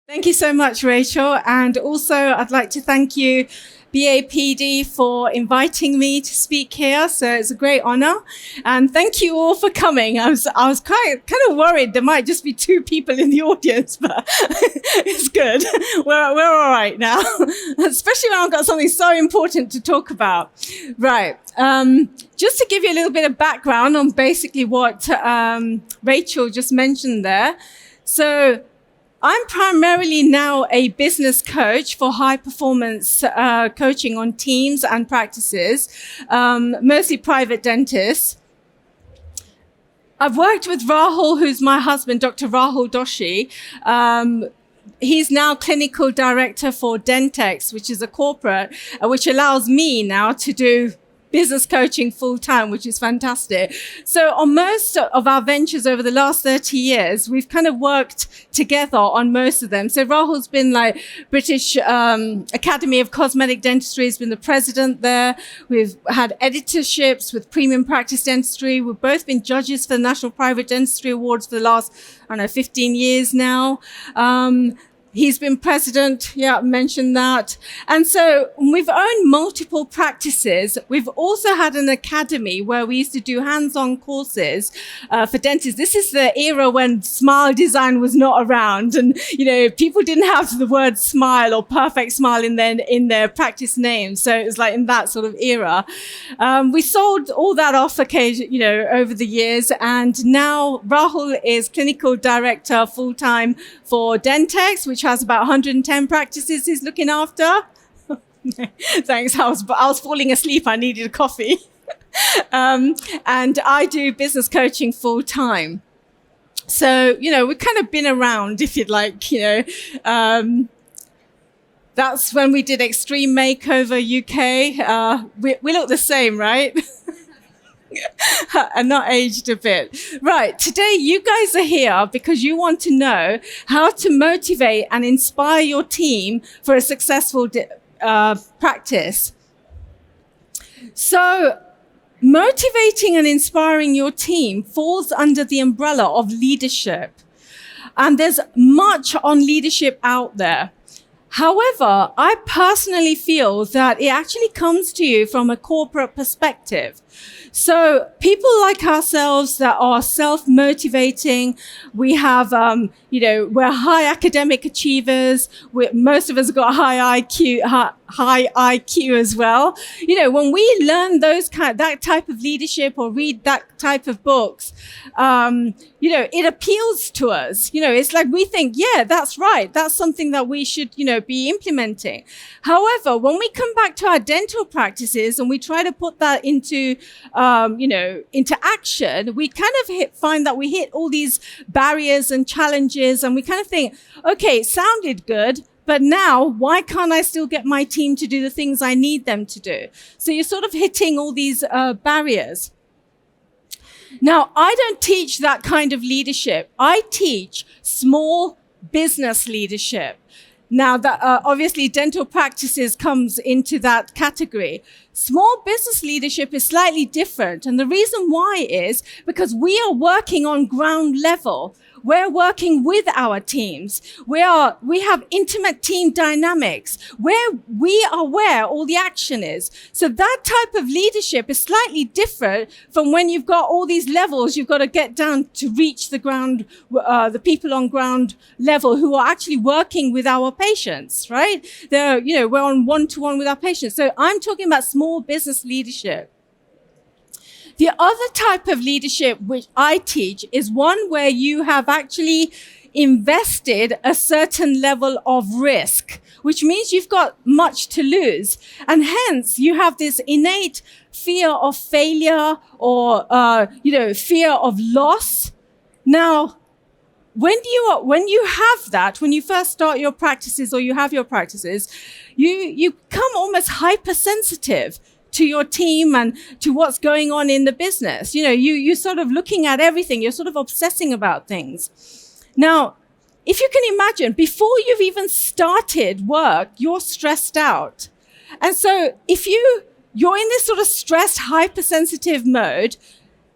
Thank you so much, Rachel. And also, I'd like to thank you, BAPD, for inviting me to speak here. So it's a great honor. And thank you all for coming. I was kind of worried there might just be two people in the audience, but it's good. We're all right now, especially when I've got something so important to talk about. Right. Just to give you a little bit of background on basically what Rachel just mentioned there. So I'm primarily now a business coach for high performance coaching on teams and practices, mostly private dentists. I've worked with Rahul, who's my husband, Dr. Rahul Doshi. He's now clinical director for Dentex, which is a corporate, which allows me now to do business coaching full time, which is fantastic. So on most of our ventures over the last 30 years, we've kind of worked together on most of them. So Rahul's been like British Academy of Cosmetic Dentistry, has been the president there. We've had editorships with Premium Practice Dentistry. We've both been judges for the National Private Dentistry Awards for the last, 15 years now. He's been president. Yeah, I mentioned that. And so we've owned multiple practices. We've also had an academy where we used to do hands-on courses for dentists. This is the era when smile design was not around, and people didn't have the word smile or perfect smile in their practice names. So it was like in that sort of era. We sold all that off over the years, and now Rahul is clinical director full-time for Dentex, which has about 110 practices he's looking after. Thanks. I was falling asleep. I needed a coffee. And I do business coaching full time. So, we've kind of been around, if you'd like, that's when we did Extreme Makeover UK. We look the same, right? And not aged a bit. Right. Today, you guys are here because you want to know how to motivate and inspire your team for a successful practice. So, motivating and inspiring your team falls under the umbrella of leadership. And there's much on leadership out there. However, I personally feel that it actually comes to you from a corporate perspective. So people like ourselves that are self-motivating, we have, we're high academic achievers. Most of us have got high IQ as well. When we learn that type of leadership or read that type of books, it appeals to us. It's like we think, yeah, that's right. That's something that we should, be implementing. However, when we come back to our dental practices and we try to put that into action, we kind of find that we hit all these barriers and challenges, and we kind of think, okay, it sounded good, but now why can't I still get my team to do the things I need them to do? So you're sort of hitting all these barriers. Now, I don't teach that kind of leadership. I teach small business leadership. Now, that obviously dental practices comes into that category. Small business leadership is slightly different. And the reason why is because we are working on ground level. We're working with our teams. We have intimate team dynamics where we are where all the action is. So that type of leadership is slightly different from when you've got all these levels you've got to get down to reach the ground, the people on ground level who are actually working with our patients, right? We're on one-to-one with our patients. So I'm talking about small business leadership. The other type of leadership which I teach is one where you have actually invested a certain level of risk, which means you've got much to lose. And hence you have this innate fear of failure or, fear of loss. Now, when you have that, when you first start your practices or you have your practices, you become almost hypersensitive to your team and to what's going on in the business. You're sort of looking at everything. You're sort of obsessing about things. Now, if you can imagine, before you've even started work, you're stressed out. And so if you're in this sort of stressed, hypersensitive mode,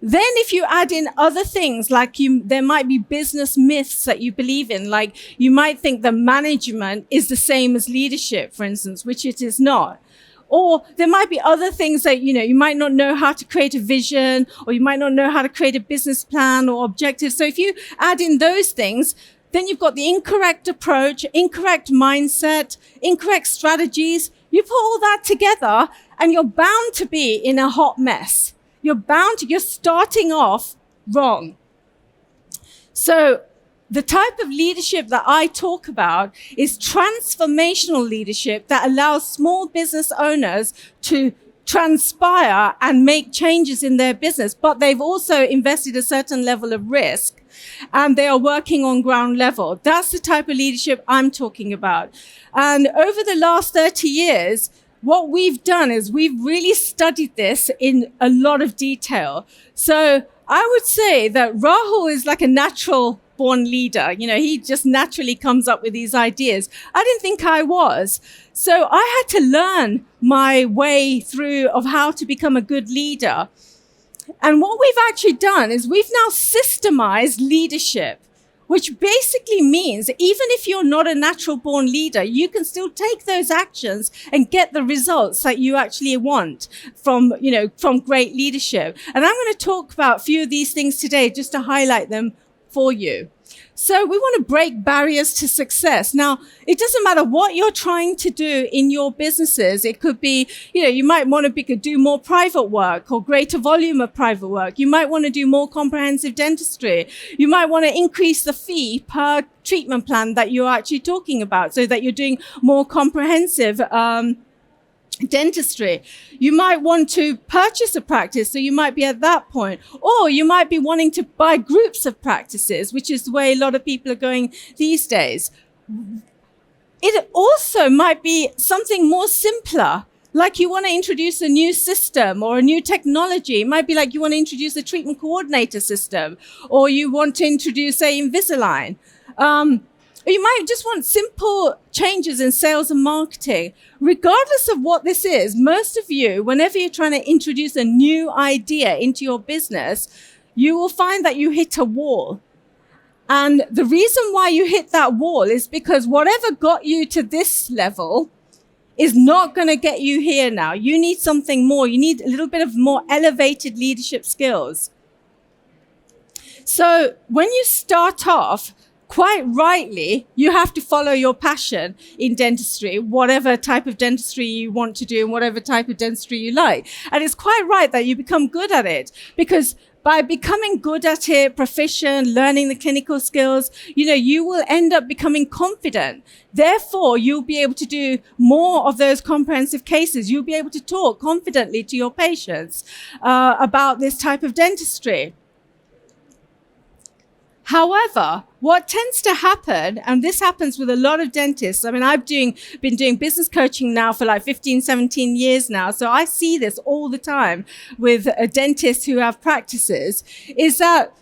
Then if you add in other things, like there might be business myths that you believe in, like you might think that management is the same as leadership, for instance, which it is not. Or there might be other things that, you might not know how to create a vision, or you might not know how to create a business plan or objective. So if you add in those things, then you've got the incorrect approach, incorrect mindset, incorrect strategies. You put all that together and you're bound to be in a hot mess. You're starting off wrong. So the type of leadership that I talk about is transformational leadership that allows small business owners to transpire and make changes in their business, but they've also invested a certain level of risk and they are working on ground level. That's the type of leadership I'm talking about. And over the last 30 years, what we've done is we've really studied this in a lot of detail. So I would say that Rahul is like a natural born leader. He just naturally comes up with these ideas. I didn't think I was. So I had to learn my way through of how to become a good leader. And what we've actually done is we've now systemized leadership, which basically means even if you're not a natural born leader, you can still take those actions and get the results that you actually want from great leadership. And I'm going to talk about a few of these things today just to highlight them for you. So we want to break barriers to success. Now, it doesn't matter what you're trying to do in your businesses. It could be, you might want to do more private work or greater volume of private work. You might want to do more comprehensive dentistry. You might want to increase the fee per treatment plan that you're actually talking about so that you're doing more comprehensive dentistry. You might want to purchase a practice, so you might be at that point. Or you might be wanting to buy groups of practices, which is the way a lot of people are going these days. It also might be something more simpler, like you want to introduce a new system or a new technology. It might be like you want to introduce a treatment coordinator system, or you want to introduce, say, Invisalign. Or you might just want simple changes in sales and marketing. Regardless of what this is, most of you, whenever you're trying to introduce a new idea into your business, you will find that you hit a wall. And the reason why you hit that wall is because whatever got you to this level is not going to get you here now. You need something more. You need a little bit of more elevated leadership skills. So when you start off, quite rightly, you have to follow your passion in dentistry, whatever type of dentistry you want to do and whatever type of dentistry you like. And it's quite right that you become good at it, because by becoming good at it, proficient, learning the clinical skills, you will end up becoming confident. Therefore, you'll be able to do more of those comprehensive cases. You'll be able to talk confidently to your patients about this type of dentistry. However, what tends to happen, and this happens with a lot of dentists, I mean, I've been doing business coaching now for like 15, 17 years now, so I see this all the time with dentists who have practices, is that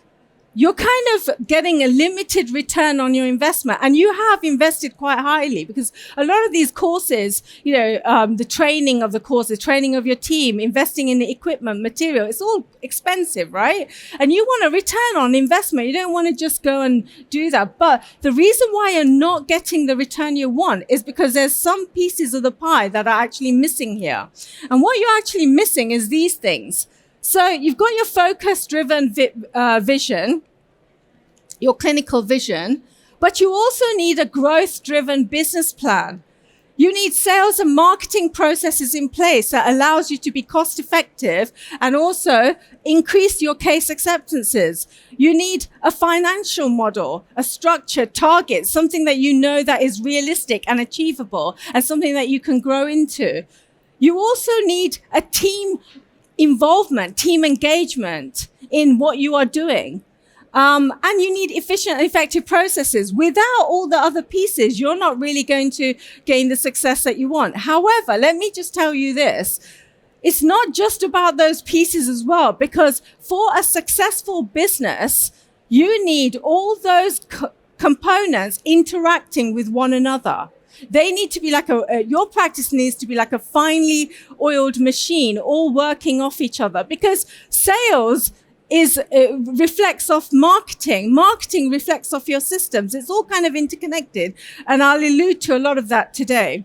you're kind of getting a limited return on your investment, and you have invested quite highly, because a lot of these courses, the training of the courses, training of your team, investing in the equipment, material, it's all expensive, right? And you want a return on investment. You don't want to just go and do that. But the reason why you're not getting the return you want is because there's some pieces of the pie that are actually missing here. And what you're actually missing is these things. So you've got your focus-driven vision, your clinical vision, but you also need a growth-driven business plan. You need sales and marketing processes in place that allows you to be cost-effective and also increase your case acceptances. You need a financial model, a structure, target, something that you know that is realistic and achievable, and something that you can grow into. You also need a team involvement, team engagement in what you are doing. And you need efficient and effective processes. Without all the other pieces, you're not really going to gain the success that you want. However, let me just tell you this. It's not just about those pieces as well, because for a successful business, you need all those components interacting with one another. They need to be like your practice needs to be like a finely oiled machine, all working off each other, because sales reflects off marketing. Marketing reflects off your systems. It's all kind of interconnected. And I'll allude to a lot of that today.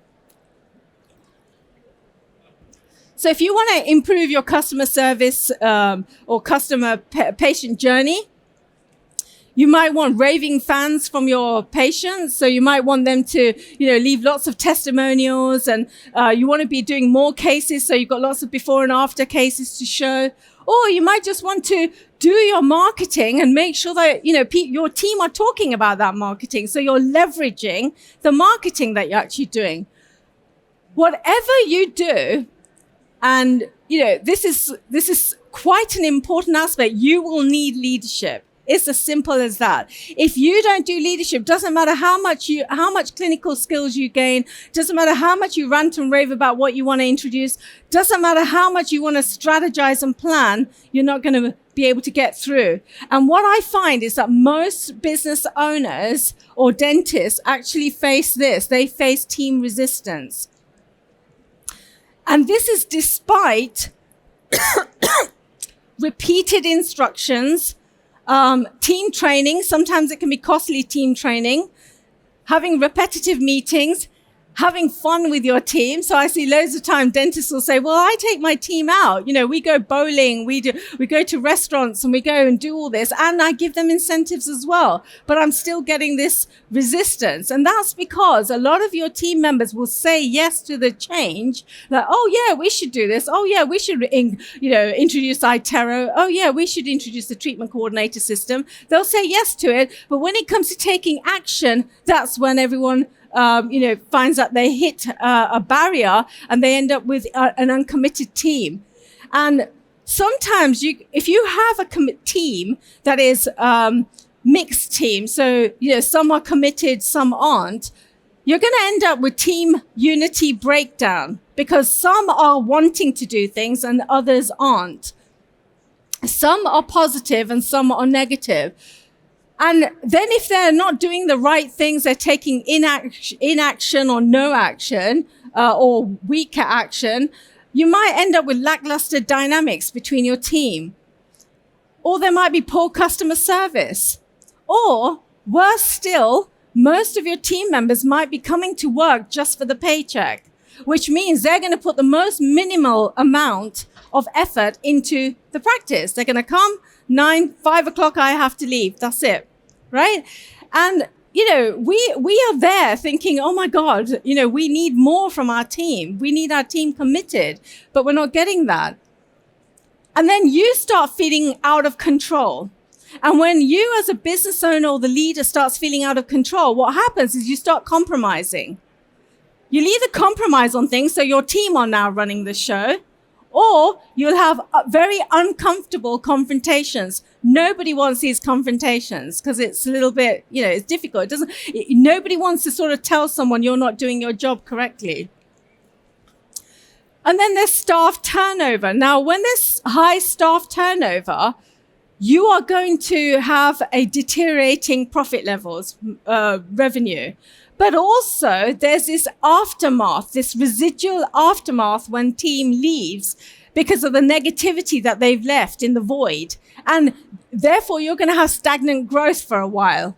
So if you want to improve your customer service or customer patient journey, you might want raving fans from your patients. So you might want them to, leave lots of testimonials, and you want to be doing more cases. So you've got lots of before and after cases to show. Or you might just want to do your marketing and make sure that, your team are talking about that marketing. So you're leveraging the marketing that you're actually doing. Whatever you do, and, this is quite an important aspect, you will need leadership. It's as simple as that. If you don't do leadership, doesn't matter how much clinical skills you gain, doesn't matter how much you rant and rave about what you want to introduce, doesn't matter how much you want to strategize and plan, you're not going to be able to get through. And what I find is that most business owners or dentists actually face this. They face team resistance. And this is despite repeated instructions, team training. Sometimes it can be costly team training, having repetitive meetings, having fun with your team. So I see loads of time dentists will say, well, I take my team out. We go bowling, we go to restaurants, and we go and do all this. And I give them incentives as well. But I'm still getting this resistance. And that's because a lot of your team members will say yes to the change. Like, oh yeah, we should do this. Oh yeah, we should, introduce iTero. Oh yeah, we should introduce the treatment coordinator system. They'll say yes to it. But when it comes to taking action, that's when everyone finds that they hit a barrier and they end up with an uncommitted team. And sometimes if you have a team that is mixed team, so some are committed, some aren't, you're going to end up with team unity breakdown because some are wanting to do things and others aren't. Some are positive and some are negative. And then if they're not doing the right things, they're taking inaction or no action, or weaker action, you might end up with lackluster dynamics between your team. Or there might be poor customer service. Or worse still, most of your team members might be coming to work just for the paycheck, which means they're going to put the most minimal amount of effort into the practice. They're going to come, 5 o'clock, I have to leave. That's it, right? And, we are there thinking, oh my God, we need more from our team. We need our team committed, but we're not getting that. And then you start feeling out of control. And when you as a business owner or the leader starts feeling out of control, what happens is you start compromising. You'll either compromise on things, so your team are now running the show, or you'll have very uncomfortable confrontations. Nobody wants these confrontations because it's a little bit, it's difficult. Nobody wants to sort of tell someone you're not doing your job correctly. And then there's staff turnover. Now, when there's high staff turnover, you are going to have a deteriorating profit levels, revenue. But also there's this aftermath, this residual aftermath when team leaves because of the negativity that they've left in the void. And therefore you're going to have stagnant growth for a while.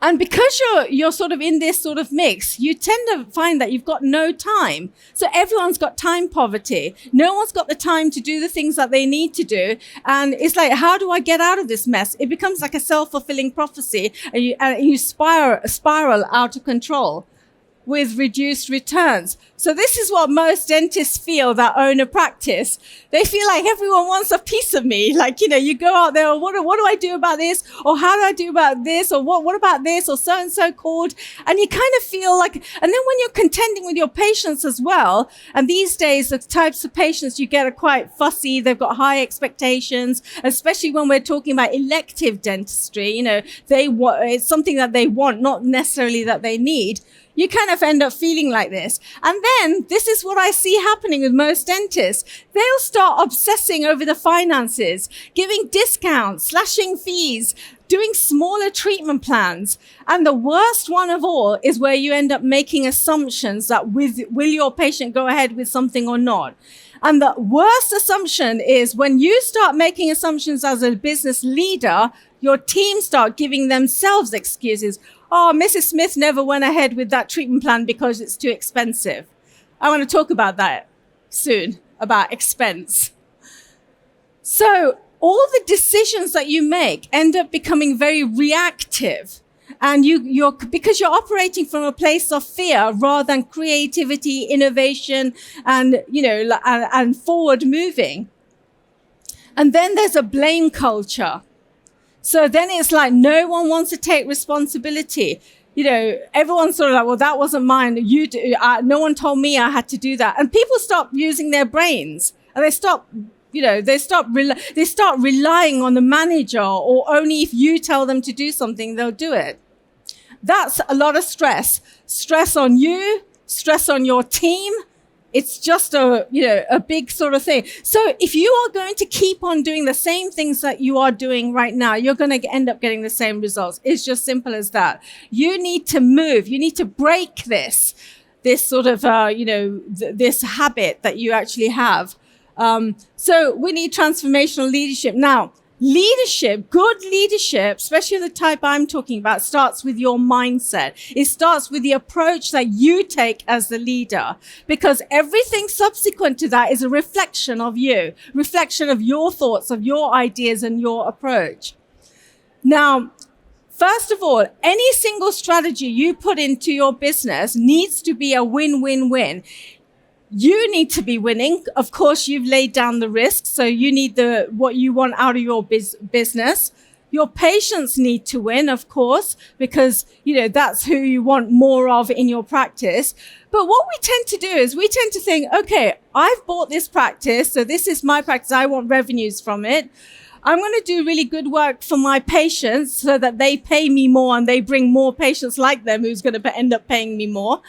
And because you're sort of in this sort of mix, you tend to find that you've got no time. So everyone's got time poverty. No one's got the time to do the things that they need to do. And it's like, how do I get out of this mess? It becomes like a self-fulfilling prophecy, and you spiral out of control with reduced returns. So this is what most dentists feel that own a practice. They feel like everyone wants a piece of me. Like, you go out there, or what do I do about this? Or how do I do about this? Or what about this? Or so-and-so called. And you kind of feel like, and then when you're contending with your patients as well, and these days the types of patients you get are quite fussy. They've got high expectations, especially when we're talking about elective dentistry. It's something that they want, not necessarily that they need. You kind of end up feeling like this. And then this is what I see happening with most dentists. They'll start obsessing over the finances, giving discounts, slashing fees, doing smaller treatment plans. And the worst one of all is where you end up making assumptions that will your patient go ahead with something or not. And the worst assumption is when you start making assumptions as a business leader, your team start giving themselves excuses. Oh, Mrs. Smith never went ahead with that treatment plan because it's too expensive. I want to talk about that soon, about expense. So all the decisions that you make end up becoming very reactive. And because you're operating from a place of fear rather than creativity, innovation, and, and forward moving. And then there's a blame culture. So then it's like no one wants to take responsibility. Everyone's sort of like, well, that wasn't mine. No one told me I had to do that. And people stop using their brains, and they start relying on the manager, or only if you tell them to do something, they'll do it. That's a lot of stress. Stress on you, stress on your team. It's just a big sort of thing. So if you are going to keep on doing the same things that you are doing right now, you're going to end up getting the same results. It's just simple as that. You need to move. You need to break this sort of, this habit that you actually have. So we need transformational leadership. Now, leadership, good leadership, especially the type I'm talking about, starts with your mindset. It starts with the approach that you take as the leader, because everything subsequent to that is a reflection of you, reflection of your thoughts, of your ideas and your approach. Now, first of all, any single strategy you put into your business needs to be a win-win-win. You need to be winning. Of course, you've laid down the risk, so you need what you want out of your business. Your patients need to win, of course, because, that's who you want more of in your practice. But what we tend to do is we tend to think, okay, I've bought this practice, so this is my practice. I want revenues from it. I'm going to do really good work for my patients so that they pay me more and they bring more patients like them who's going to end up paying me more.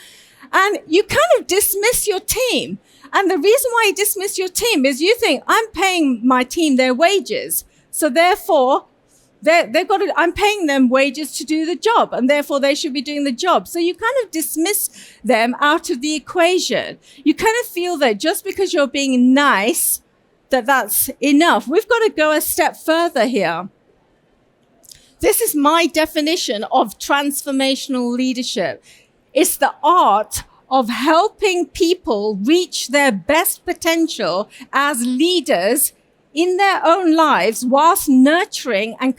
And you kind of dismiss your team. And the reason why you dismiss your team is you think, I'm paying my team their wages. So therefore, I'm paying them wages to do the job, and therefore they should be doing the job. So you kind of dismiss them out of the equation. You kind of feel that just because you're being nice, that's enough. We've got to go a step further here. This is my definition of transformational leadership. It's the art of helping people reach their best potential as leaders in their own lives, whilst nurturing and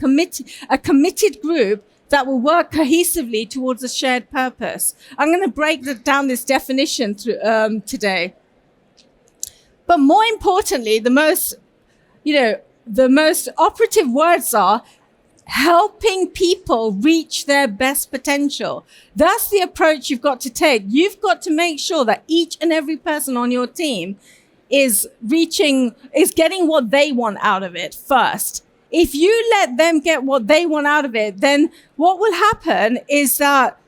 a committed group that will work cohesively towards a shared purpose. I'm going to break down this definition today. But more importantly, the most operative words are helping people reach their best potential. That's the approach you've got to take. You've got to make sure that each and every person on your team is getting what they want out of it first. If you let them get what they want out of it, then what will happen is that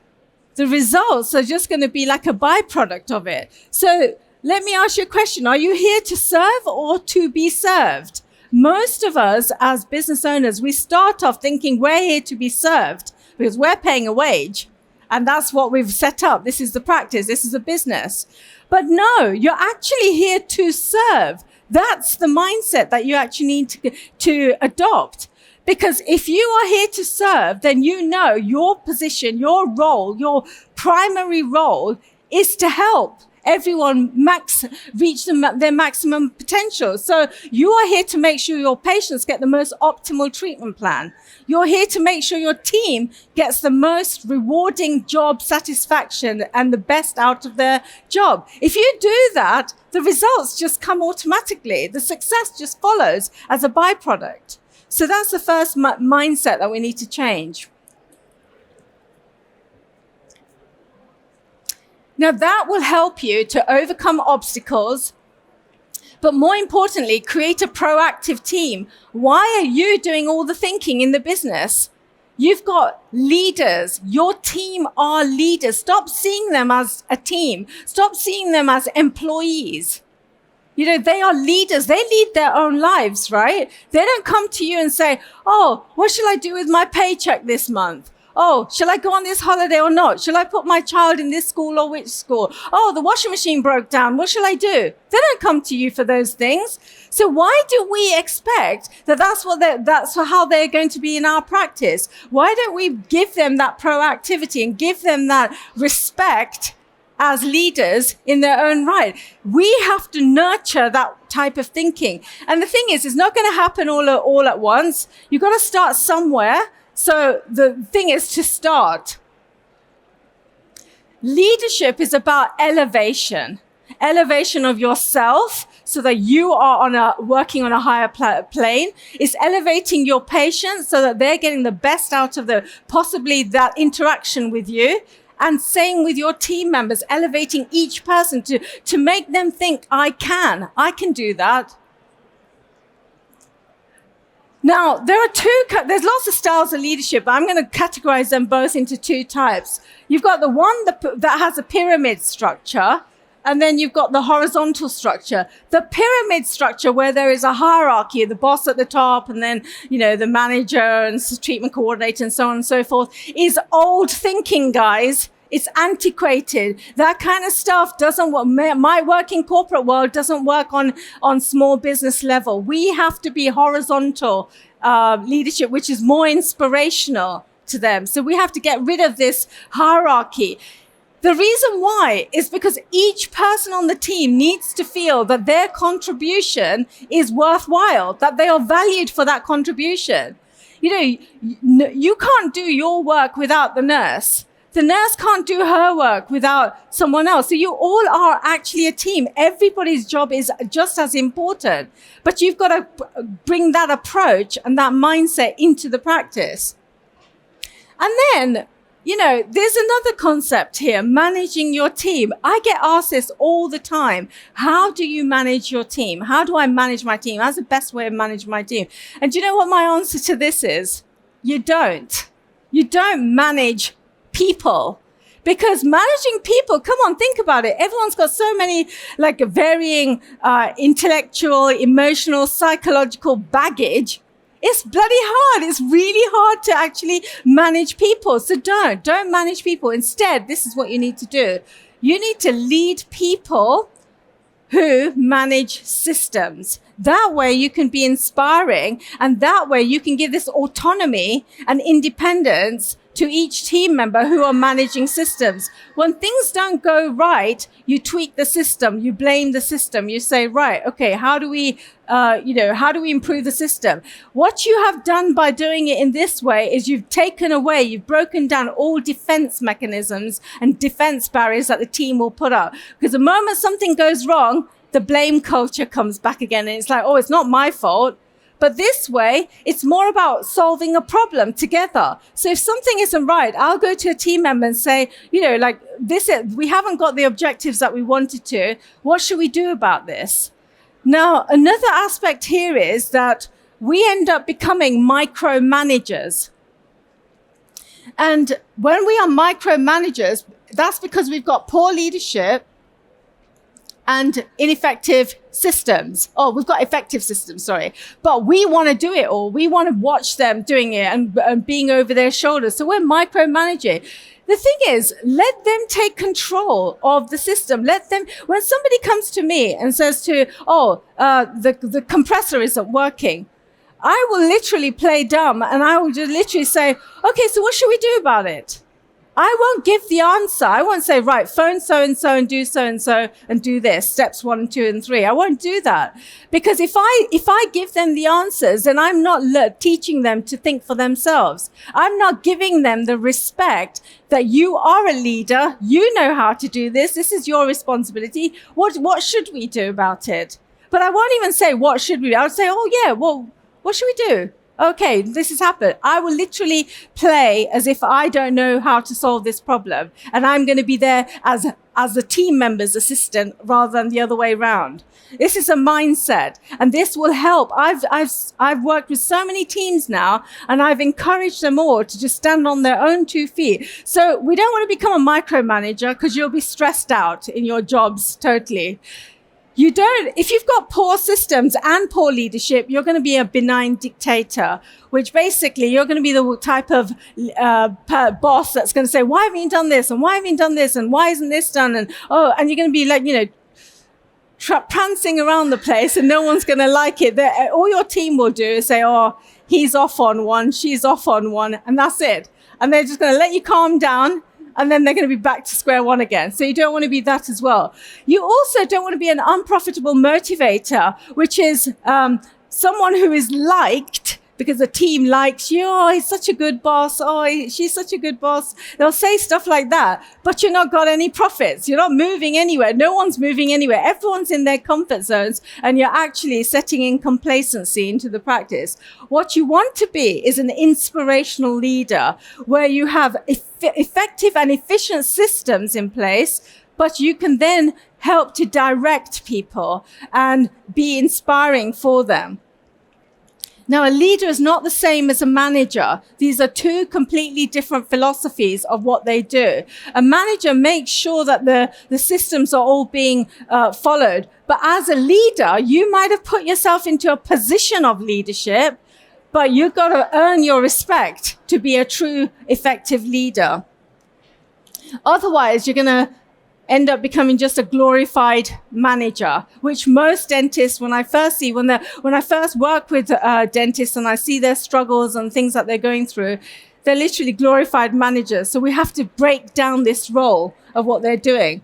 the results are just going to be like a byproduct of it. So let me ask you a question. Are you here to serve or to be served? Most of us as business owners, we start off thinking we're here to be served because we're paying a wage. And that's what we've set up. This is the practice. This is a business. But no, you're actually here to serve. That's the mindset that you actually need to adopt. Because if you are here to serve, then you know your position, your role, your primary role is to help everyone reach their maximum potential. So you are here to make sure your patients get the most optimal treatment plan. You're here to make sure your team gets the most rewarding job satisfaction and the best out of their job. If you do that, the results just come automatically. The success just follows as a byproduct. So that's the first mindset that we need to change. Now, that will help you to overcome obstacles, but more importantly, create a proactive team. Why are you doing all the thinking in the business? You've got leaders. Your team are leaders. Stop seeing them as a team. Stop seeing them as employees. You know, they are leaders. They lead their own lives, right? They don't come to you and say, oh, what shall I do with my paycheck this month? Oh, shall I go on this holiday or not? Shall I put my child in this school or which school? Oh, the washing machine broke down. What shall I do? They don't come to you for those things. So why do we expect that that's how they're going to be in our practice? Why don't we give them that proactivity and give them that respect as leaders in their own right? We have to nurture that type of thinking. And the thing is, it's not going to happen all at once. You've got to start somewhere. So the thing is to start. Leadership is about elevation of yourself so that you are working on a higher plane. It's elevating your patients so that they're getting the best out of possibly that interaction with you. And same with your team members, elevating each person to make them think, I can do that. Now, there's lots of styles of leadership, but I'm going to categorize them both into two types. You've got the one that has a pyramid structure, and then you've got the horizontal structure. The pyramid structure, where there is a hierarchy, the boss at the top, and then, you know, the manager and treatment coordinator and so on and so forth, is old thinking, guys. It's antiquated. That kind of stuff doesn't work. My work in corporate world doesn't work on small business level. We have to be horizontal leadership, which is more inspirational to them. So we have to get rid of this hierarchy. The reason why is because each person on the team needs to feel that their contribution is worthwhile, that they are valued for that contribution. You know, you can't do your work without the nurse. The nurse can't do her work without someone else. So you all are actually a team. Everybody's job is just as important. But you've got to bring that approach and that mindset into the practice. And then, you know, there's another concept here, managing your team. I get asked this all the time. How do you manage your team? How do I manage my team? How's the best way of managing my team? And do you know what my answer to this is? You don't. You don't manage people. Because managing people, come on, think about it. Everyone's got so many like varying intellectual, emotional, psychological baggage. It's bloody hard. It's really hard to actually manage people. So don't manage people. Instead, this is what you need to do. You need to lead people who manage systems. That way you can be inspiring, and that way you can give this autonomy and independence to each team member who are managing systems. When things don't go right, you tweak the system, you blame the system, you say, right, okay, how do we improve the system? What you have done by doing it in this way is you've broken down all defense mechanisms and defense barriers that the team will put up. Because the moment something goes wrong, the blame culture comes back again, and it's like, oh, it's not my fault. But this way, it's more about solving a problem together. So if something isn't right, I'll go to a team member and say, you know, like we haven't got the objectives that we wanted to. What should we do about this? Now, another aspect here is that we end up becoming micromanagers. And when we are micromanagers, that's because we've got poor leadership and ineffective systems. Oh, we've got effective systems, sorry. But we want to do it all. We want to watch them doing it and being over their shoulders. So we're micromanaging. The thing is, let them take control of the system. Let them, when somebody comes to me and says the compressor isn't working, I will literally play dumb and I will just literally say, okay, so what should we do about it? I won't give the answer. I won't say, right, phone so-and-so and do this, steps 1, 2, and 3. I won't do that. Because if I give them the answers, then I'm not teaching them to think for themselves. I'm not giving them the respect that you are a leader. You know how to do this. This is your responsibility. What should we do about it? But I won't even say, what should we do? I would say, oh yeah, well, what should we do? Okay, this has happened. I will literally play as if I don't know how to solve this problem. And I'm going to be there as a team member's assistant rather than the other way around. This is a mindset, and this will help. I've worked with so many teams now, and I've encouraged them all to just stand on their own 2 feet. So we don't want to become a micromanager because you'll be stressed out in your jobs totally. if you've got poor systems and poor leadership, you're going to be a benign dictator, which basically you're going to be the type of boss that's going to say, why haven't you done this? And why haven't you done this? And why isn't this done? And and you're going to be like, prancing around the place, and no one's going to like it. All your team will do is say, oh, he's off on one, she's off on one, and that's it. And they're just going to let you calm down, and then they're going to be back to square one again. So you don't want to be that as well. You also don't want to be an unprofitable motivator, which is someone who is liked because the team likes you. Oh, he's such a good boss. Oh, she's such a good boss. They'll say stuff like that, but you're not got any profits. You're not moving anywhere. No one's moving anywhere. Everyone's in their comfort zones, and you're actually setting in complacency into the practice. What you want to be is an inspirational leader where you have effective and efficient systems in place, but you can then help to direct people and be inspiring for them. Now, a leader is not the same as a manager. These are two completely different philosophies of what they do. A manager makes sure that the systems are all being followed. But as a leader, you might have put yourself into a position of leadership, but you've got to earn your respect to be a true, effective leader. Otherwise, you're going to end up becoming just a glorified manager, which most dentists, when I first work with dentists and I see their struggles and things that they're going through, they're literally glorified managers. So we have to break down this role of what they're doing.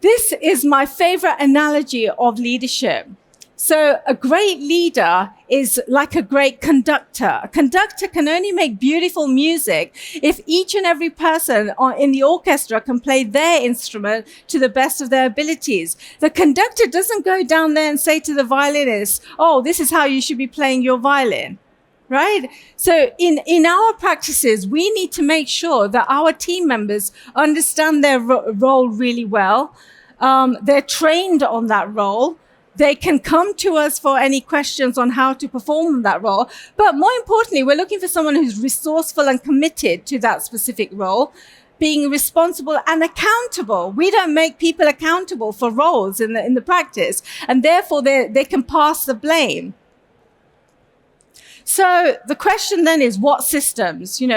This is my favorite analogy of leadership. So a great leader is like a great conductor. A conductor can only make beautiful music if each and every person in the orchestra can play their instrument to the best of their abilities. The conductor doesn't go down there and say to the violinist, oh, this is how you should be playing your violin. Right? So in our practices, we need to make sure that our team members understand their role really well. They're trained on that role. They can come to us for any questions on how to perform that role. But more importantly, we're looking for someone who's resourceful and committed to that specific role, being responsible and accountable. We don't make people accountable for roles in the practice, and therefore they can pass the blame. So the question then is, what systems? We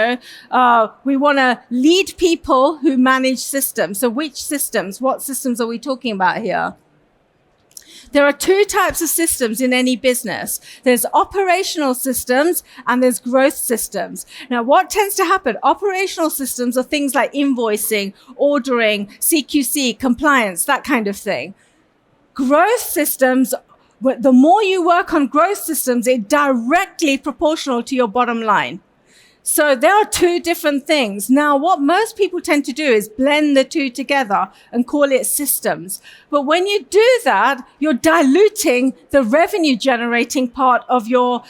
want to lead people who manage systems. So which systems? What systems are we talking about here? There are two types of systems in any business. There's operational systems and there's growth systems. Now, what tends to happen? Operational systems are things like invoicing, ordering, CQC, compliance, that kind of thing. Growth systems, the more you work on growth systems, it's directly proportional to your bottom line. So there are two different things. Now, what most people tend to do is blend the two together and call it systems. But when you do that, you're diluting the revenue generating part of your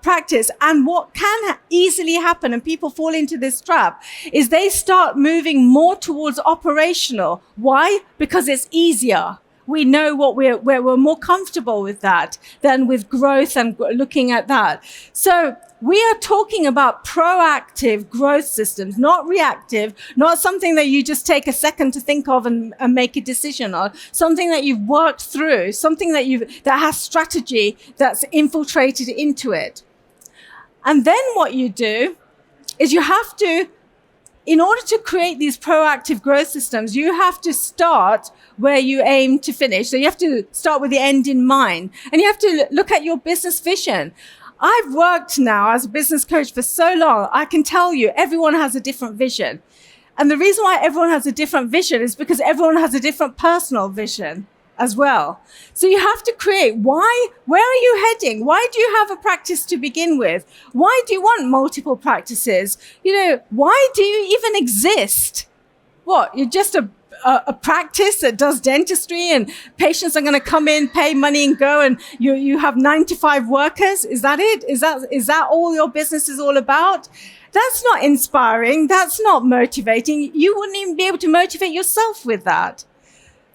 practice. And what can easily happen, and people fall into this trap, is they start moving more towards operational. Why? Because it's easier. We know where we're more comfortable with that than with growth and looking at that. So we are talking about proactive growth systems, not reactive, not something that you just take a second to think of and make a decision on, something that you've worked through, something that has strategy that's infiltrated into it. And then what you do is you have to, in order to create these proactive growth systems, you have to start where you aim to finish. So you have to start with the end in mind, and you have to look at your business vision. I've worked now as a business coach for so long, I can tell you everyone has a different vision. And the reason why everyone has a different vision is because everyone has a different personal vision as well. So you have to create where are you heading? Why do you have a practice to begin with? Why do you want multiple practices? Why do you even exist? What, you're just a practice that does dentistry and patients are going to come in, pay money and go, and you have 9 to 5 workers? Is that it? Is that all your business is all about? That's not inspiring. That's not motivating. You wouldn't even be able to motivate yourself with that.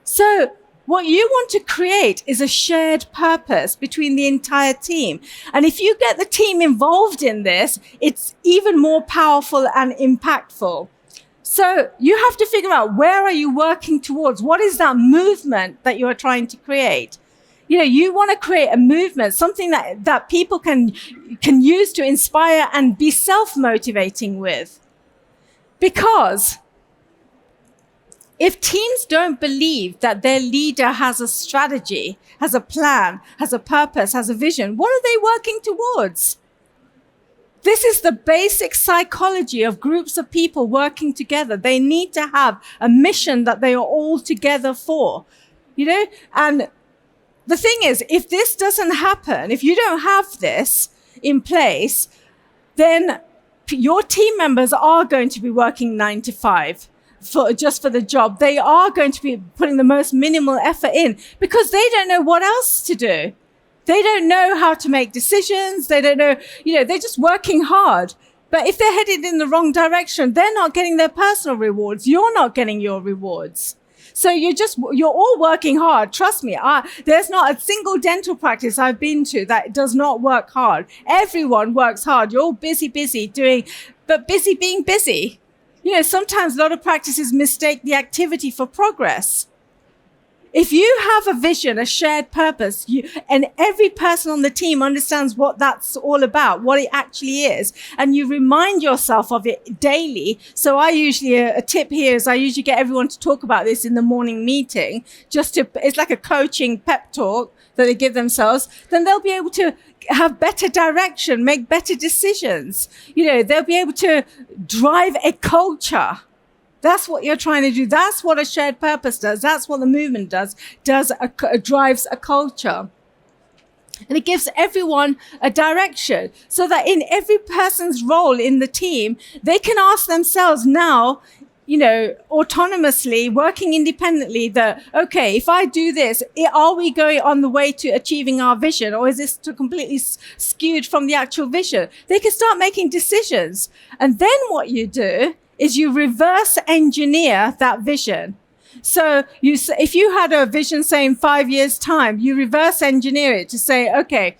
So what you want to create is a shared purpose between the entire team. And if you get the team involved in this, it's even more powerful and impactful. So you have to figure out, where are you working towards? What is that movement that you're trying to create? You want to create a movement, something that people can use to inspire and be self-motivating with. Because if teams don't believe that their leader has a strategy, has a plan, has a purpose, has a vision, what are they working towards? This is the basic psychology of groups of people working together. They need to have a mission that they are all together for, and the thing is, if this doesn't happen, if you don't have this in place, then your team members are going to be working 9 to 5 just for the job. They are going to be putting the most minimal effort in because they don't know what else to do. They don't know how to make decisions. They don't know, they're just working hard. But if they're headed in the wrong direction, they're not getting their personal rewards. You're not getting your rewards. So you're all working hard. Trust me, there's not a single dental practice I've been to that does not work hard. Everyone works hard. You're all busy but busy being busy. Sometimes a lot of practices mistake the activity for progress. If you have a vision, a shared purpose, and every person on the team understands what that's all about, what it actually is, and you remind yourself of it daily. So a tip here is I usually get everyone to talk about this in the morning meeting, it's like a coaching pep talk that they give themselves. Then they'll be able to have better direction, make better decisions. They'll be able to drive a culture. That's what you're trying to do. That's what a shared purpose does. That's what the movement does drives a culture. And it gives everyone a direction so that in every person's role in the team, they can ask themselves now, autonomously, working independently, that, okay, if I do this, are we going on the way to achieving our vision, or is this completely skewed from the actual vision? They can start making decisions. And then what you do is you reverse engineer that vision. So if you had a vision, say in 5 years' time, you reverse engineer it to say, okay,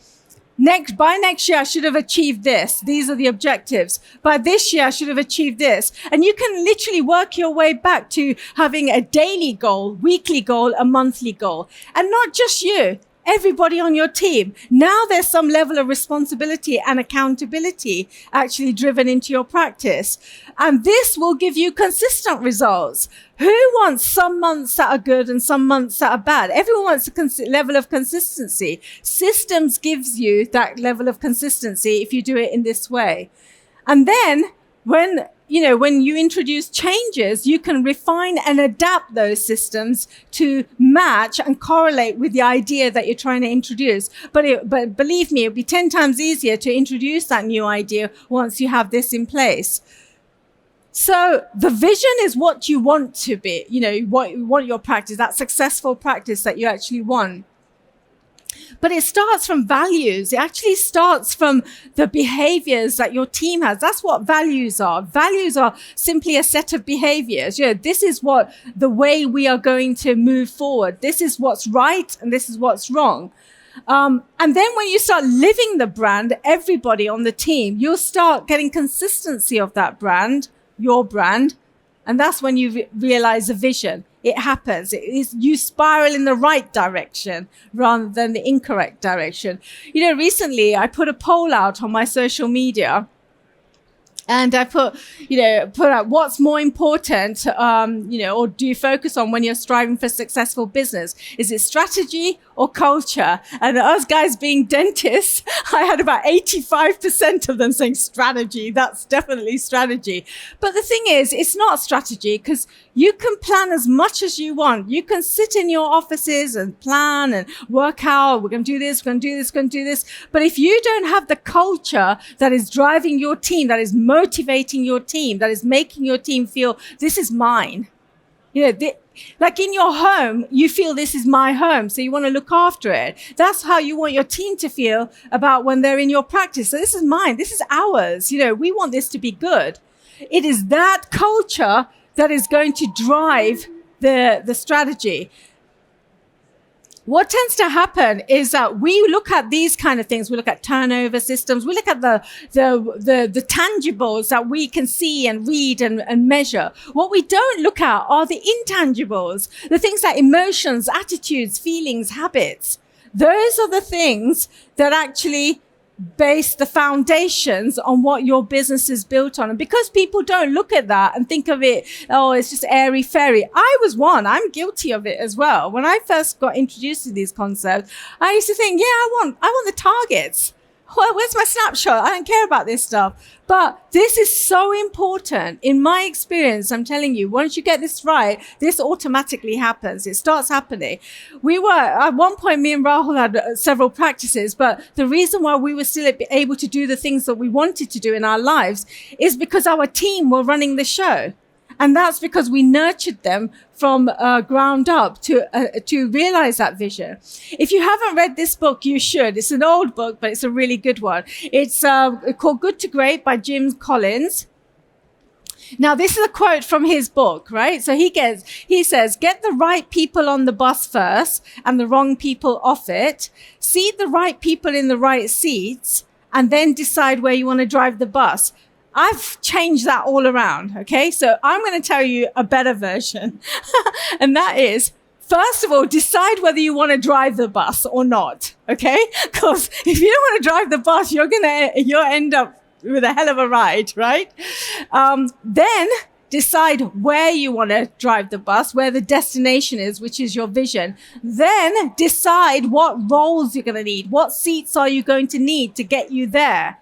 by next year, I should have achieved this. These are the objectives. By this year, I should have achieved this. And you can literally work your way back to having a daily goal, weekly goal, a monthly goal. And not just you. Everybody on your team. Now there's some level of responsibility and accountability actually driven into your practice. And this will give you consistent results. Who wants some months that are good and some months that are bad? Everyone wants a level of consistency. Systems gives you that level of consistency if you do it in this way. And then when you introduce changes, you can refine and adapt those systems to match and correlate with the idea that you're trying to introduce. But believe me, it'll be 10 times easier to introduce that new idea once you have this in place. So the vision is what you want to be, what you want your practice, that successful practice that you actually want. But it starts from values. It actually starts from the behaviors that your team has. That's what values are. Values are simply a set of behaviors. This is the way we are going to move forward. This is what's right and this is what's wrong. And then when you start living the brand, everybody on the team, you'll start getting consistency of that brand, your brand. And that's when you realize the vision. It happens. You spiral in the right direction rather than the incorrect direction. Recently I put a poll out on my social media, and I put out what's more important, or do you focus on when you're striving for successful business? Is it strategy or culture? And us guys being dentists, I had about 85% of them saying strategy. That's definitely strategy. But the thing is, it's not strategy, because you can plan as much as you want. You can sit in your offices and plan and work out, we're going to do this, we're going to do this, we're going to do this. But if you don't have the culture that is driving your team, that is motivating your team, that is making your team feel, this is mine. Like in your home, you feel this is my home, so you want to look after it. That's how you want your team to feel about when they're in your practice. So this is mine, this is ours. We want this to be good. It is that culture that is going to drive the strategy. what tends to happen is that we look at these kind of things. We look at turnover systems. We look at the tangibles that we can see and read and measure. What we don't look at are the intangibles, the things like emotions, attitudes, feelings, habits. Those are the things that actually base the foundations on what your business is built on. And because people don't look at that and think of it, oh, it's just airy fairy. I'm guilty of it as well. When I first got introduced to these concepts, I used to think, yeah, I want the targets. Where's my snapshot? I don't care about this stuff. But this is so important. In my experience, I'm telling you, once you get this right, this automatically happens. It starts happening. At one point, me and Rahul had several practices, but the reason why we were still able to do the things that we wanted to do in our lives is because our team were running the show. And that's because we nurtured them from ground up to realize that vision. If you haven't read this book, you should. It's an old book, but it's a really good one. It's called Good to Great by Jim Collins. Now, this is a quote from his book, right? So he says, get the right people on the bus first and the wrong people off it. Seat the right people in the right seats and then decide where you want to drive the bus. I've changed that all around, okay? So I'm going to tell you a better version. And that is, first of all, decide whether you want to drive the bus or not, okay? Because if you don't want to drive the bus, you'll end up with a hell of a ride, right? Then decide where you want to drive the bus, where the destination is, which is your vision. Then decide what roles you're going to need. What seats are you going to need to get you there?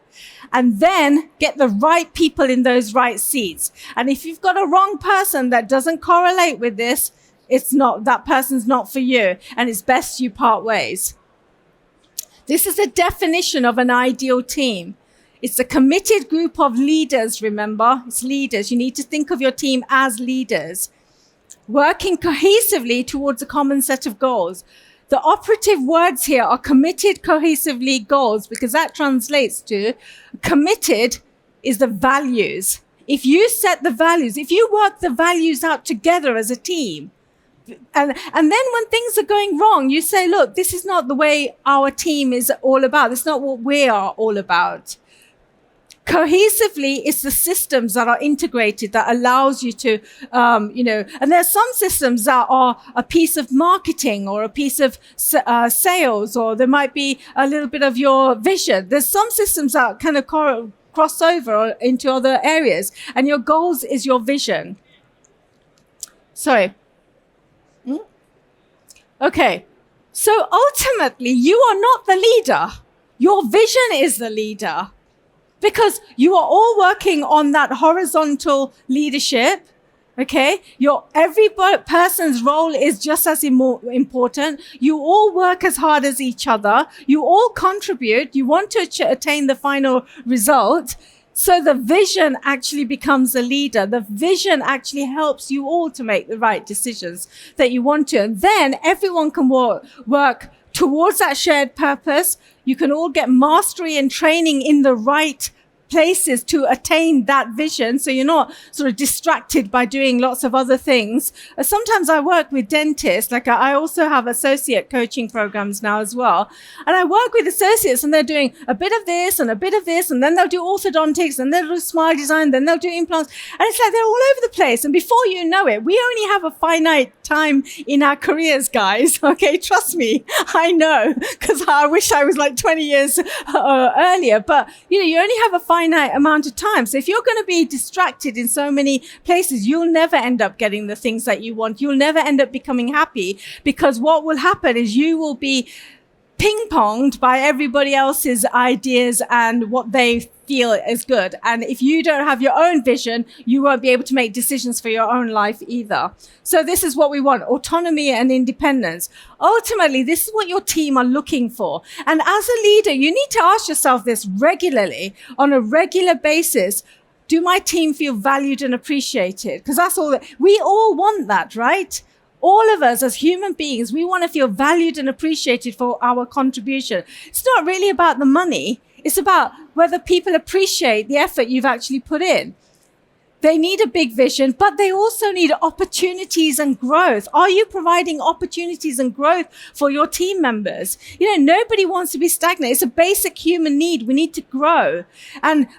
And then get the right people in those right seats. And if you've got a wrong person that doesn't correlate with this, that person's not for you. And it's best you part ways. This is a definition of an ideal team. It's a committed group of leaders, remember? It's leaders. You need to think of your team as leaders, working cohesively towards a common set of goals. The operative words here are committed cohesively goals, because that translates to committed is the values. If you set the values, if you work the values out together as a team, and then when things are going wrong, you say, look, this is not the way our team is all about. This is not what we are all about. Cohesively, it's the systems that are integrated that allows you to, and there's some systems that are a piece of marketing or a piece of sales, or there might be a little bit of your vision. There's some systems that kind of cross over into other areas, and your goals is your vision. Sorry. Okay. So ultimately, you are not the leader. Your vision is the leader. Because you are all working on that horizontal leadership, okay? Every person's role is just as important. You all work as hard as each other. You all contribute. You want to attain the final result. So the vision actually becomes the leader. The vision actually helps you all to make the right decisions that you want to. And then everyone can work towards that shared purpose. You can all get mastery and training in the right places to attain that vision, so you're not sort of distracted by doing lots of other things. Sometimes I work with dentists, like I also have associate coaching programs now as well, and I work with associates and they're doing a bit of this and a bit of this, and then they'll do orthodontics, and they'll do smile design, then they'll do implants, and it's like they're all over the place. And before you know it, we only have a finite time in our careers, guys. Okay, trust me, I know, because I wish I was like 20 years earlier, but you only have a finite amount of time. So if you're going to be distracted in so many places, you'll never end up getting the things that you want. You'll never end up becoming happy, because what will happen is you will be ping-ponged by everybody else's ideas and what they feel is good. And if you don't have your own vision, you won't be able to make decisions for your own life either. So this is what we want: autonomy and independence. Ultimately, this is what your team are looking for. And as a leader, you need to ask yourself this regularly, on a regular basis. Do my team feel valued and appreciated? Because that's all we all want, that, right? All of us as human beings, we want to feel valued and appreciated for our contribution. It's not really about the money. It's about whether people appreciate the effort you've actually put in. They need a big vision, but they also need opportunities and growth. Are you providing opportunities and growth for your team members? Nobody wants to be stagnant. It's a basic human need. We need to grow,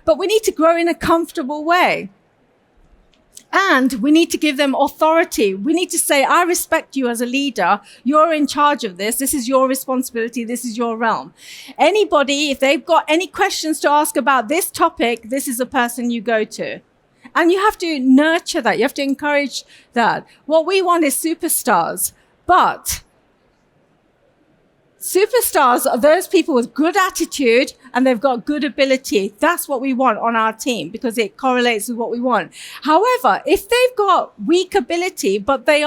but we need to grow in a comfortable way. And we need to give them authority. We need to say, I respect you as a leader. You're in charge of this. This is your responsibility. This is your realm. Anybody, if they've got any questions to ask about this topic, this is the person you go to. And you have to nurture that. You have to encourage that. What we want is superstars. But superstars are those people with good attitude and they've got good ability. That's what we want on our team because it correlates with what we want. However, if they've got weak ability, but they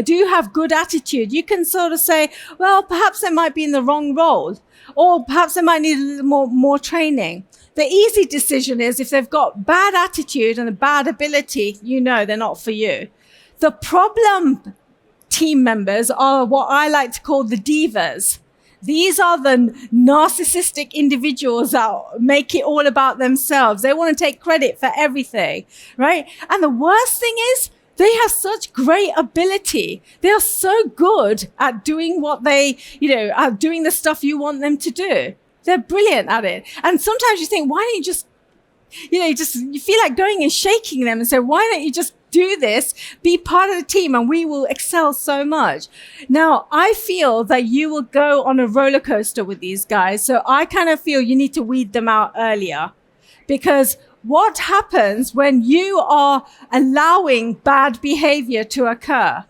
do have good attitude, you can sort of say, well, perhaps they might be in the wrong role, or perhaps they might need a little more training. The easy decision is if they've got bad attitude and a bad ability, they're not for you. The problem team members are what I like to call the divas. These are the narcissistic individuals that make it all about themselves. They want to take credit for everything, right? And the worst thing is they have such great ability. They are so good at doing what at doing the stuff you want them to do. They're brilliant at it. And sometimes you think, why don't you just, you feel like going and shaking them and say, why don't you just do this, be part of the team, and we will excel so much. Now, I feel that you will go on a roller coaster with these guys. So I kind of feel you need to weed them out earlier, because what happens when you are allowing bad behavior to occur?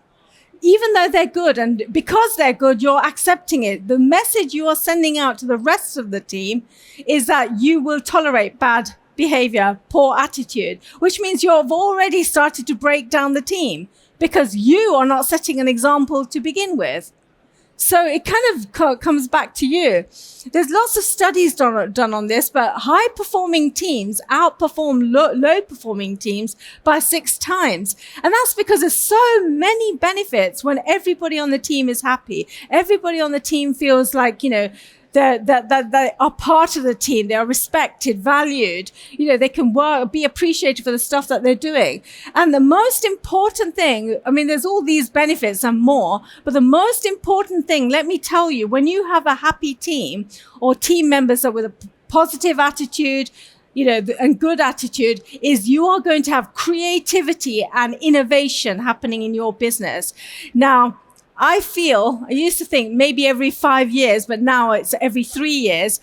Even though they're good, and because they're good, you're accepting it. The message you are sending out to the rest of the team is that you will tolerate bad behavior, poor attitude, which means you've already started to break down the team because you are not setting an example to begin with. So it kind of comes back to you. There's lots of studies done on this, but high performing teams outperform low performing teams by 6 times. And that's because there's so many benefits when everybody on the team is happy. Everybody on the team feels like, that they are part of the team. They are respected, valued. They can work, be appreciated for the stuff that they're doing. And the most important thing, there's all these benefits and more, but the most important thing, let me tell you, when you have a happy team or team members that with a positive attitude, and good attitude, is you are going to have creativity and innovation happening in your business. Now, I used to think maybe every 5 years, but now it's every 3 years.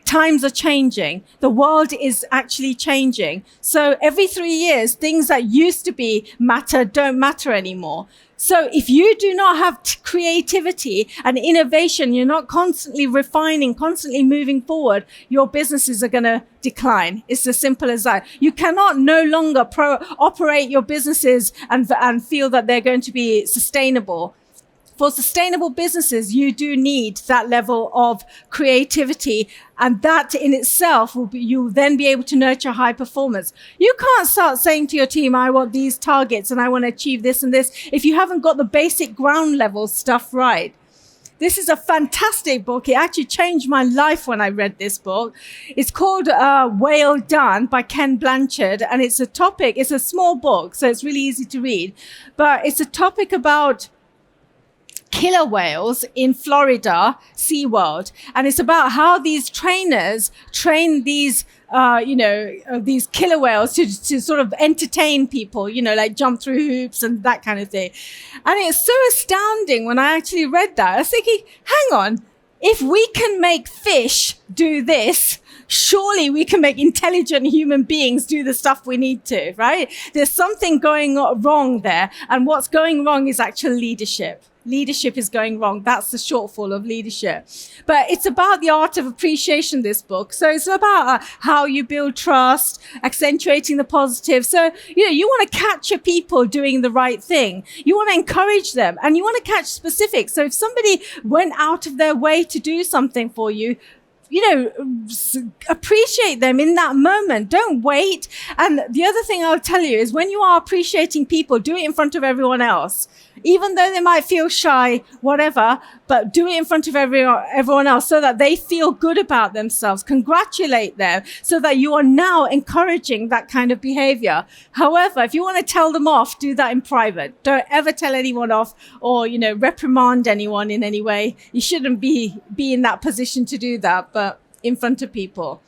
Times are changing. The world is actually changing. So every 3 years, things that used to matter don't matter anymore. So if you do not have creativity and innovation, you're not constantly refining, constantly moving forward, your businesses are going to decline. It's as simple as that. You cannot no longer operate your businesses and feel that they're going to be sustainable. For sustainable businesses, you do need that level of creativity, and that in itself you'll then be able to nurture high performance. You can't start saying to your team, I want these targets and I want to achieve this and this, if you haven't got the basic ground level stuff right. This is a fantastic book. It actually changed my life when I read this book. It's called Whale Done by Ken Blanchard, and it's a small book, so it's really easy to read, but it's a topic about killer whales in Florida, SeaWorld. And it's about how these trainers train these killer whales to sort of entertain people, like jump through hoops and that kind of thing. And it's so astounding when I actually read that. I was thinking, hang on, if we can make fish do this, surely we can make intelligent human beings do the stuff we need to, right? There's something going wrong there. And what's going wrong is actual leadership. Leadership is going wrong. That's the shortfall of leadership. But it's about the art of appreciation, this book. So it's about how you build trust, accentuating the positive. So, you want to capture people doing the right thing. You want to encourage them, and you want to catch specifics. So if somebody went out of their way to do something for you, appreciate them in that moment. Don't wait. And the other thing I'll tell you is when you are appreciating people, do it in front of everyone else. Even though they might feel shy, whatever, but do it in front of everyone else so that they feel good about themselves. Congratulate them so that you are now encouraging that kind of behavior. However, if you want to tell them off, do that in private. Don't ever tell anyone off or, reprimand anyone in any way. You shouldn't be in that position to do that, but in front of people.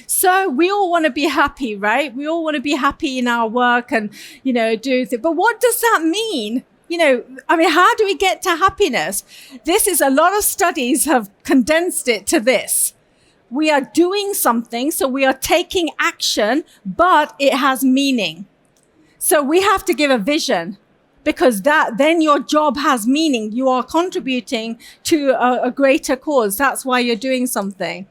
So we all want to be happy, right? We all want to be happy in our work and, do things. But what does that mean? How do we get to happiness? A lot of studies have condensed it to this. We are doing something, so we are taking action, but it has meaning. So we have to give a vision because then your job has meaning. You are contributing to a greater cause. That's why you're doing something.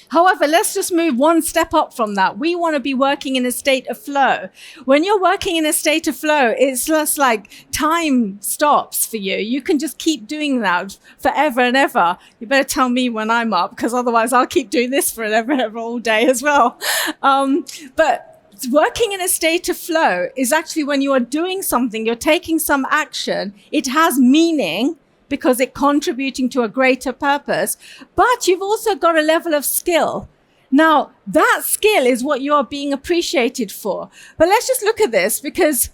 However, let's just move one step up from that. We want to be working in a state of flow. When you're working in a state of flow, it's just like time stops for you. You can just keep doing that forever and ever. You better tell me when I'm up, because otherwise I'll keep doing this forever and ever all day as well. But working in a state of flow is actually when you are doing something, you're taking some action, it has meaning, because it's contributing to a greater purpose, but you've also got a level of skill. Now, that skill is what you are being appreciated for. But let's just look at this, because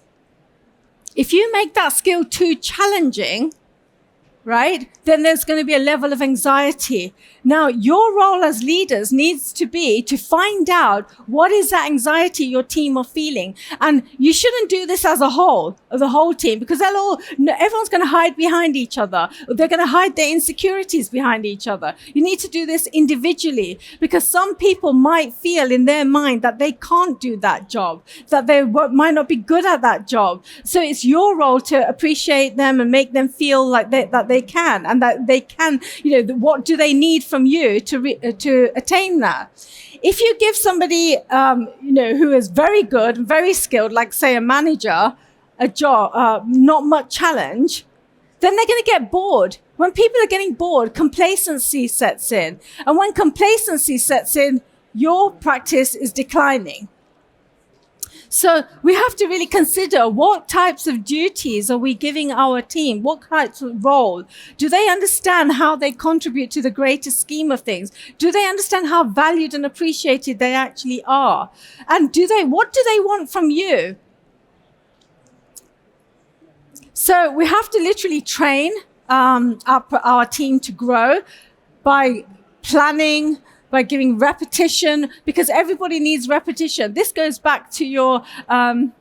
if you make that skill too challenging, right, then there's going to be a level of anxiety. Now, your role as leaders needs to be to find out what is that anxiety your team are feeling. And you shouldn't do this as a whole, the whole team, because everyone's going to hide behind each other. They're going to hide their insecurities behind each other. You need to do this individually, because some people might feel in their mind that they can't do that job, that they might not be good at that job. So it's your role to appreciate them and make them feel like that they can, and that they can, what do they need from you to attain that? If you give somebody, who is very good, very skilled, like say a manager, a job, not much challenge, then they're going to get bored. When people are getting bored, complacency sets in. And when complacency sets in, your practice is declining. So we have to really consider what types of duties are we giving our team? What types of role? Do they understand how they contribute to the greater scheme of things? Do they understand how valued and appreciated they actually are? And what do they want from you? So we have to literally train our team to grow by planning, by giving repetition, because everybody needs repetition. This goes back to your, I haven't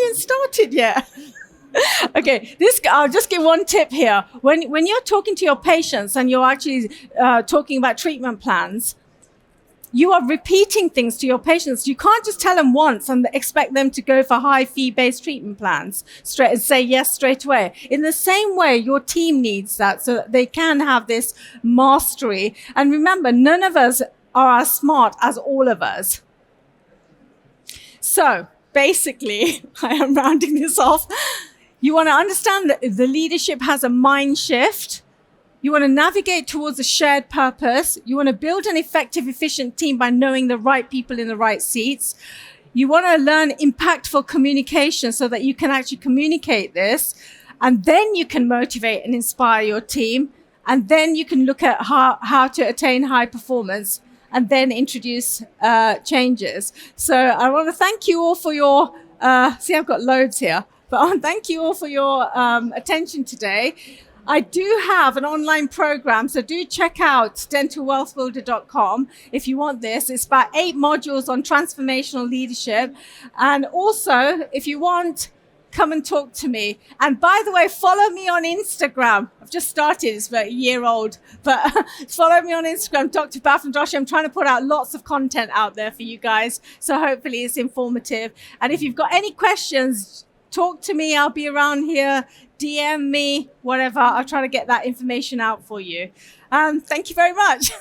even started yet. Okay, I'll just give one tip here. When you're talking to your patients and you're actually talking about treatment plans, you are repeating things to your patients. You can't just tell them once and expect them to go for high fee-based treatment plans and say yes straight away. In the same way, your team needs that so that they can have this mastery. And remember, none of us are as smart as all of us. So basically, I am rounding this off. You want to understand that the leadership has a mind shift. You want to navigate towards a shared purpose. You want to build an effective, efficient team by knowing the right people in the right seats. You want to learn impactful communication so that you can actually communicate this. And then you can motivate and inspire your team. And then you can look at how to attain high performance and then introduce changes. So I want to thank you all for your, I've got loads here, but I want to thank you all for your attention today. I do have an online program, so do check out dentalwealthbuilder.com if you want this. It's about 8 modules on transformational leadership. And also, if you want, come and talk to me. And by the way, follow me on Instagram. I've just started, it's about a year old, but follow me on Instagram, Dr. Baffandoshi. I'm trying to put out lots of content out there for you guys, so hopefully it's informative. And if you've got any questions, talk to me. I'll be around here. DM me, whatever. I'll try to get that information out for you. Thank you very much.